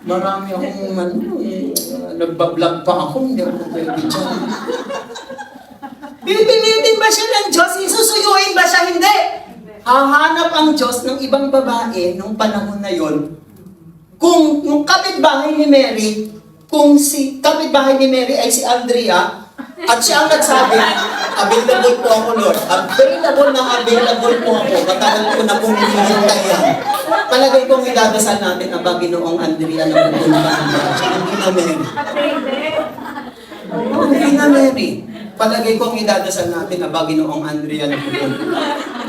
marami akong nagbablog pa ako, hindi ako pwede dyan. Pipilitin ba siya ng Diyos? Isusuyuin ba siya? Hindi. Hahanap ang Diyos ng ibang babae nung panahon na yon. Kung yung kapitbahay ni Mary, kung si kapitbahay ni Mary ay si Andrea, at siya ang nagsabi, available po ako, Lord. Available po ako. Matagal ko na pong hinihintay yan. Palagay kong idadasal natin ang Panginoong Andrea na pupunta ng hindi na Mary. Hindi na Mary. Palagay kong idadasal natin ang Panginoong Andrea na pupunta.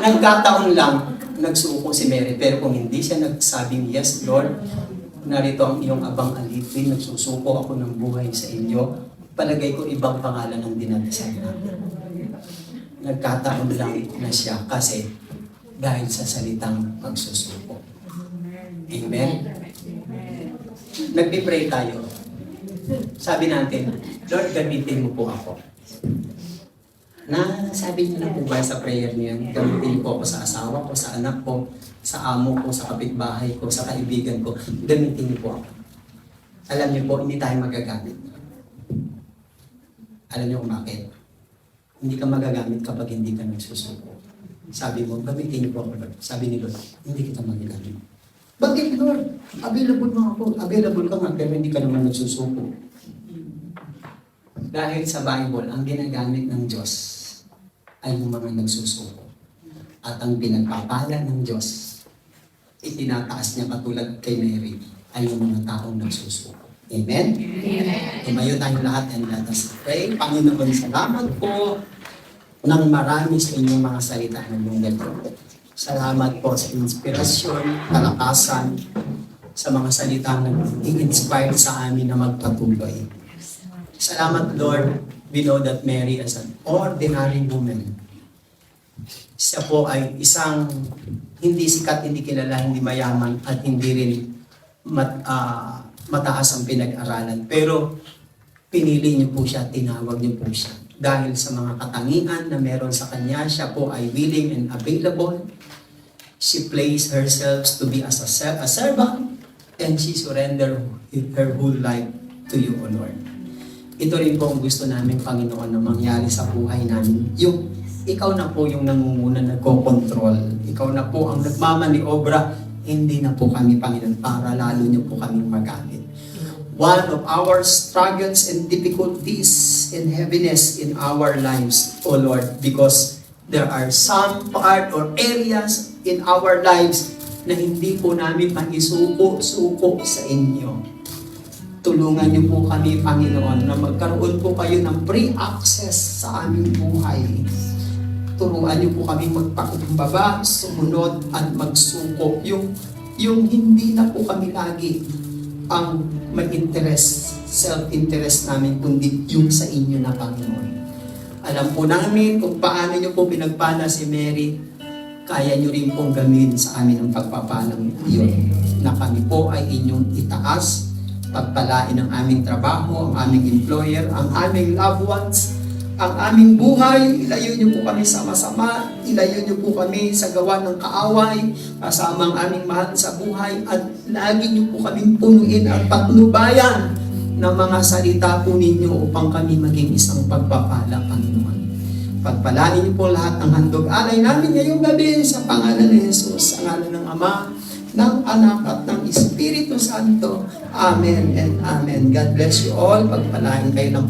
Nagkataon lang, nagsuko si Mary. Pero kung hindi siya nagsabing, yes, Lord, narito ang iyong abang alipin, nagsusuko ako ng buhay sa inyo, palagay ko ibang pangalan ang dinadasal natin. Nagkataon lang na siya kasi dahil sa salitang magsusuko. Amen? Nagpipray tayo. Sabi natin, Lord, gamitin mo po ako. Sabi niyo na po ba sa prayer niyan, gamitin po ako sa asawa ko, sa anak ko, sa amo ko, sa kapitbahay ko, sa kaibigan ko. Gamitin niyo po ako. Alam niyo po, hindi tayo magagamit. Alam niyo kung bakit? Hindi ka magagamit kapag hindi ka nagsusuko. Sabi mo, gamitin niyo po ako, Lord. Sabi ni Lord, hindi kita magagamit. Bakit, Lord? Available mo ako. Available ka nga, pero hindi ka naman nagsusuko. Dahil sa Bible, ang ginagamit ng Diyos ay yung mga nagsusuko. At ang pinagpapala ng Diyos, itinataas niya katulad kay Mary, ay yung mga taong nagsusuko. Amen? Tumayo tayong lahat and let us pray. Panginoon, salamat po ng marami sa inyong mga salita ng inyong gabi. Salamat po sa inspirasyon, kalakasan, sa mga salita na i-inspire sa amin na magpatuloy. Salamat, Lord. We know that Mary is an ordinary woman. Siya po ay isang hindi sikat, hindi kilala, hindi mayaman, at hindi rin mataas ang pinag-aralan. Pero pinili niyo po siya, tinawag niyo po siya. Dahil sa mga katangian na meron sa kanya, siya po ay willing and available. She placed herself to be as a servant, and she surrendered her whole life to you, O Lord. Ito rin po ang gusto namin, Panginoon, na mangyari sa buhay namin. Yung ikaw na po yung nangunguna, nagko-control. Ikaw na po ang nagmamaniobra. Hindi na po kami, Panginoon, para lalo niyo po kaming magamit. One of our struggles and difficulties and heaviness in our lives, O Lord, because there are some part or areas in our lives na hindi po namin maisuko-suko sa inyo. Tulungan niyo po kami, Panginoon, na magkaroon po kayo ng free access sa aming buhay. Turuan niyo po kami magpakumbaba, sumunod at magsuko. Yung hindi na po kami lagi ang mag-interest, self-interest namin, kundi yung sa inyo na, Panginoon. Alam po namin kung paano niyo po pinagpala si Mary, kaya niyo rin pong gamitin sa amin ang pagpapalang iyon, na kami po ay inyong itaas, pagpalain ang aming trabaho, ang aming employer, ang aming loved ones, ang aming buhay. Ilayo niyo po kami sa masama, ilayo niyo po kami sa gawa ng kaaway, kasama ang aming mahal sa buhay, at lagi niyo po kaming punuin at patnubayan ng mga salita po ninyo upang kami maging isang pagpapala, Panginoon. Pagpalain niyo po lahat ng handog alay namin ngayong gabi sa pangalan ni Jesus, sa ngalan ng Ama, ng Anak at ng Espiritu Santo. Amen and Amen. God bless you all. Pagpalain kayo ng